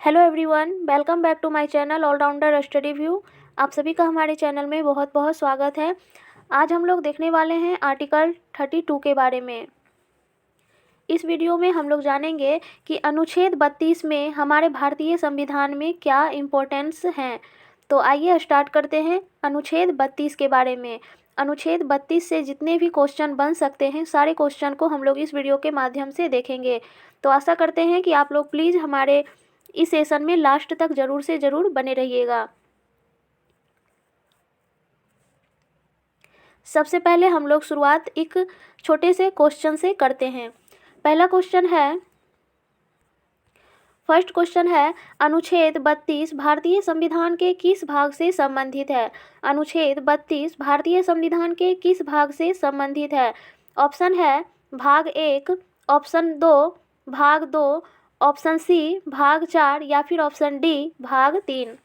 Hello everyone, welcome back to my channel allrounder study view. आप सभी का हमारे चैनल में बहुत बहुत स्वागत है। आज हम लोग देखने वाले हैं आर्टिकल 32 के बारे में। इस वीडियो में हम लोग जानेंगे कि अनुच्छेद 32 में हमारे भारतीय संविधान में क्या इम्पोर्टेंस हैं। तो आइए स्टार्ट करते हैं अनुच्छेद 32 के बारे में। अनुच्छेद 32 से जितने भी क्वेश्चन बन सकते हैं, सारे क्वेश्चन को हम लोग इस वीडियो के माध्यम से देखेंगे। तो आशा करते हैं कि आप लोग प्लीज़ हमारे इस सेशन में लास्ट तक ज़रूर से ज़रूर बने रहिएगा। सबसे पहले हम लोग शुरुआत एक छोटे से क्वेश्चन से करते हैं। पहला क्वेश्चन है, फर्स्ट क्वेश्चन है, अनुच्छेद 32 भारतीय संविधान के किस भाग से संबंधित है? अनुच्छेद 32 भारतीय संविधान के किस भाग से संबंधित है? ऑप्शन है भाग 1, ऑप्शन 2 भाग 2, ऑप्शन सी भाग 4 या फिर ऑप्शन डी भाग 3।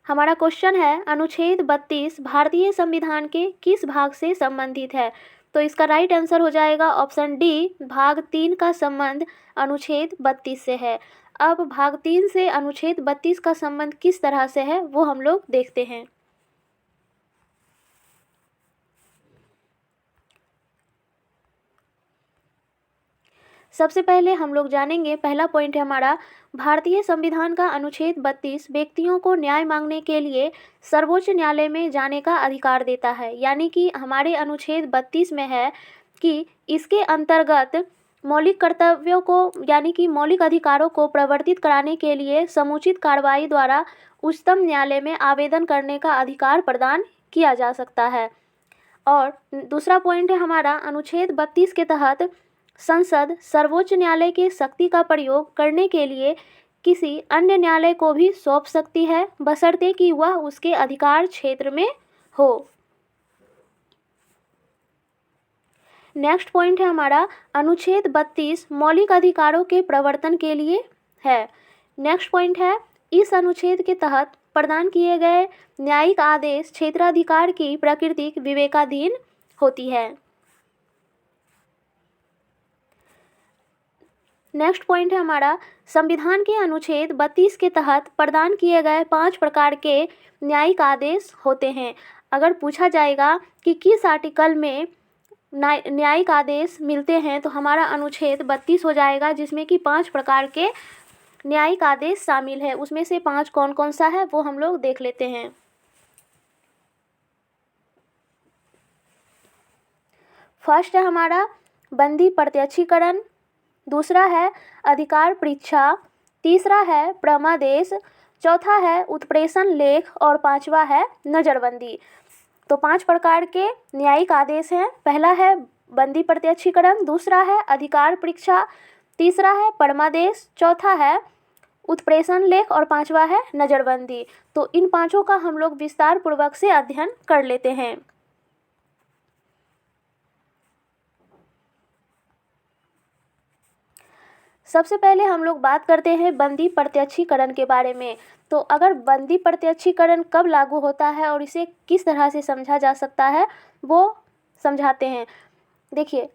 हमारा क्वेश्चन है अनुच्छेद 32 भारतीय संविधान के किस भाग से संबंधित है? तो इसका राइट आंसर हो जाएगा ऑप्शन डी, भाग 3 का संबंध अनुच्छेद 32 से है। अब भाग 3 से अनुच्छेद 32 का संबंध किस तरह से है वो हम लोग देखते हैं। सबसे पहले हम लोग जानेंगे, पहला पॉइंट है हमारा, भारतीय संविधान का अनुच्छेद 32 व्यक्तियों को न्याय मांगने के लिए सर्वोच्च न्यायालय में जाने का अधिकार देता है। यानी कि हमारे अनुच्छेद 32 में है कि इसके अंतर्गत मौलिक कर्तव्यों को यानी कि मौलिक अधिकारों को प्रवर्तित कराने के लिए समुचित कार्रवाई द्वारा उच्चतम न्यायालय में आवेदन करने का अधिकार प्रदान किया जा सकता है। और दूसरा पॉइंट है हमारा, अनुच्छेद 32 के तहत संसद सर्वोच्च न्यायालय के शक्ति का प्रयोग करने के लिए किसी अन्य न्यायालय को भी सौंप सकती है, बशर्ते कि वह उसके अधिकार क्षेत्र में हो। नेक्स्ट पॉइंट है हमारा, अनुच्छेद 32 मौलिक अधिकारों के प्रवर्तन के लिए है। नेक्स्ट पॉइंट है, इस अनुच्छेद के तहत प्रदान किए गए न्यायिक आदेश क्षेत्राधिकार की प्रकृति विवेकाधीन होती है। नेक्स्ट पॉइंट है हमारा, संविधान के अनुच्छेद 32 के तहत प्रदान किए गए 5 प्रकार के न्यायिक आदेश होते हैं। अगर पूछा जाएगा कि किस आर्टिकल में न्यायिक आदेश मिलते हैं, तो हमारा अनुच्छेद 32 हो जाएगा, जिसमें कि 5 प्रकार के न्यायिक आदेश शामिल है। उसमें से 5 कौन कौन सा है वो हम लोग देख लेते हैं। फर्स्ट है हमारा बंदी प्रत्यक्षीकरण, दूसरा है अधिकार परीक्षा, तीसरा है प्रमादेश, चौथा है उत्प्रेषण लेख और पांचवा है नज़रबंदी। तो 5 प्रकार के न्यायिक आदेश हैं। पहला है बंदी प्रत्यक्षीकरण, दूसरा है अधिकार परीक्षा, तीसरा है परमादेश, चौथा है उत्प्रेषण लेख और पांचवा है नज़रबंदी। तो इन पांचों का हम लोग विस्तार पूर्वक से अध्ययन कर लेते हैं। सबसे पहले हम लोग बात करते हैं बंदी प्रत्यक्षीकरण के बारे में। तो अगर बंदी प्रत्यक्षीकरण कब लागू होता है और इसे किस तरह से समझा जा सकता है वो समझाते हैं। देखिए,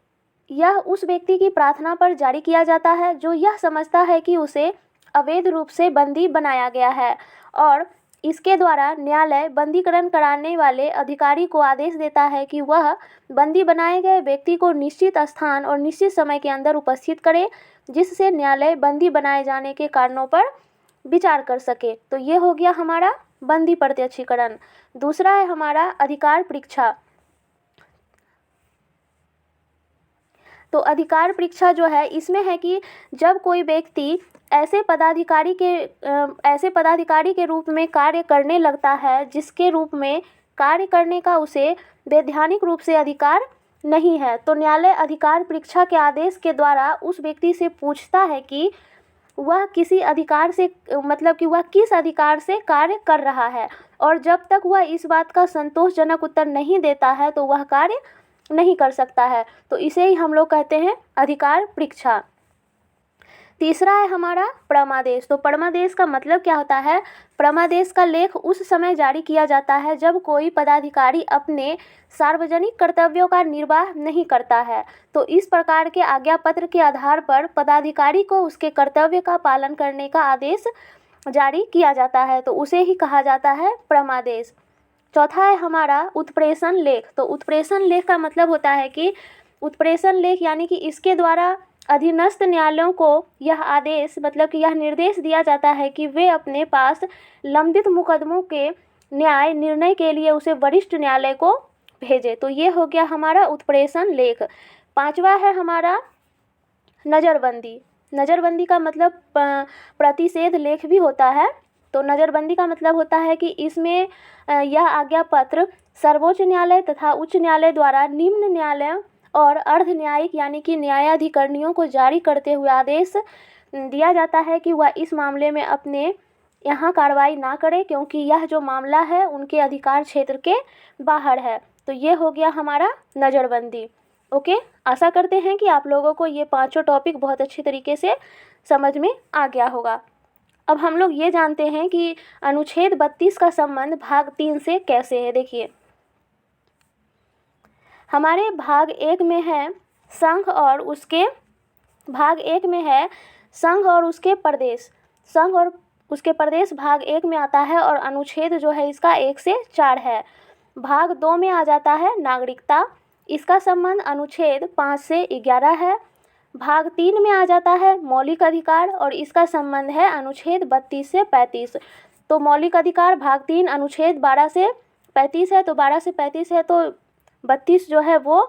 यह उस व्यक्ति की प्रार्थना पर जारी किया जाता है जो यह समझता है कि उसे अवैध रूप से बंदी बनाया गया है, और इसके द्वारा न्यायालय बंदीकरण कराने वाले अधिकारी को आदेश देता है कि वह बंदी बनाए गए व्यक्ति को निश्चित स्थान और निश्चित समय के अंदर उपस्थित करे, जिससे न्यायालय बंदी बनाए जाने के कारणों पर विचार कर सके। तो ये हो गया हमारा बंदी प्रत्यक्षीकरण। दूसरा है हमारा अधिकार परीक्षा। तो अधिकार परीक्षा जो है, इसमें है कि जब कोई व्यक्ति ऐसे पदाधिकारी के रूप में कार्य करने लगता है जिसके रूप में कार्य करने का उसे वैधानिक रूप से अधिकार नहीं है, तो न्यायालय अधिकार परीक्षा के आदेश के द्वारा उस व्यक्ति से पूछता है कि वह किसी अधिकार से मतलब कि वह किस अधिकार से कार्य कर रहा है, और जब तक वह इस बात का संतोषजनक उत्तर नहीं देता है तो वह कार्य नहीं कर सकता है। तो इसे ही हम लोग कहते हैं अधिकार परीक्षा। तीसरा है हमारा परमादेश। तो परमादेश का मतलब क्या होता है? परमादेश का लेख उस समय जारी किया जाता है जब कोई पदाधिकारी अपने सार्वजनिक कर्तव्यों का निर्वाह नहीं करता है। तो इस प्रकार के आज्ञा पत्र के आधार पर पदाधिकारी को उसके कर्तव्य का पालन करने का आदेश जारी किया जाता है, तो उसे ही कहा जाता है परमादेश। चौथा है हमारा उत्प्रेषण लेख। तो उत्प्रेषण लेख का मतलब होता है कि उत्प्रेषण लेख यानी कि इसके द्वारा अधीनस्थ न्यायालयों को यह आदेश मतलब कि यह निर्देश दिया जाता है कि वे अपने पास लंबित मुकदमों के न्याय निर्णय के लिए उसे वरिष्ठ न्यायालय को भेजे। तो ये हो गया हमारा उत्प्रेषण लेख। पांचवा है हमारा नज़रबंदी। नज़रबंदी का मतलब प्रतिषेध लेख भी होता है। तो नज़रबंदी का मतलब होता है कि इसमें यह आज्ञा पत्र सर्वोच्च न्यायालय तथा उच्च न्यायालय द्वारा निम्न न्यायालय और अर्ध न्यायिक यानी कि न्यायाधिकरणियों को जारी करते हुए आदेश दिया जाता है कि वह इस मामले में अपने यहाँ कार्रवाई ना करे, क्योंकि यह जो मामला है उनके अधिकार क्षेत्र के बाहर है। तो ये हो गया हमारा नज़रबंदी। ओके, आशा करते हैं कि आप लोगों को ये पांचों टॉपिक बहुत अच्छी तरीके से समझ में आ गया होगा। अब हम लोग ये जानते हैं कि अनुच्छेद 32 का संबंध भाग 3 से कैसे है। देखिए, हमारे भाग 1 में है संघ और उसके प्रदेश। संघ और उसके प्रदेश भाग 1 में आता है और अनुच्छेद जो है इसका 1 से 4 है। भाग 2 में आ जाता है नागरिकता। इसका संबंध अनुच्छेद 5 से 11 है। भाग 3 में आ जाता है मौलिक अधिकार और इसका संबंध है अनुच्छेद 32 से 35। तो मौलिक अधिकार भाग 3 अनुच्छेद 12 से 35 है। तो 12 से 35 है तो 32 जो है वो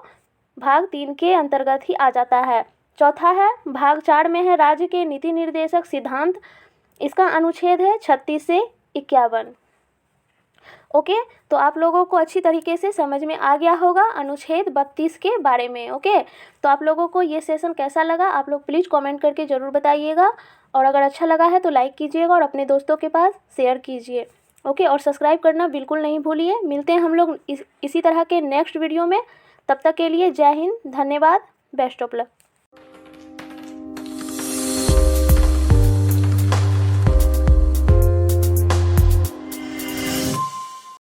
भाग 3 के अंतर्गत ही आ जाता है। चौथा है भाग 4 में है राज्य के नीति निर्देशक सिद्धांत। इसका अनुच्छेद है 36 से 51। ओके, तो आप लोगों को अच्छी तरीके से समझ में आ गया होगा अनुच्छेद 32 के बारे में। ओके, तो आप लोगों को ये सेशन कैसा लगा आप लोग प्लीज़ कमेंट करके ज़रूर बताइएगा, और अगर अच्छा लगा है तो लाइक कीजिएगा और अपने दोस्तों के पास शेयर कीजिए। ओके, और सब्सक्राइब करना बिल्कुल नहीं भूलिए। मिलते हैं हम लोग इसी तरह के नेक्स्ट वीडियो में। तब तक के लिए जय हिंद, धन्यवाद, बेस्ट ऑफ लक।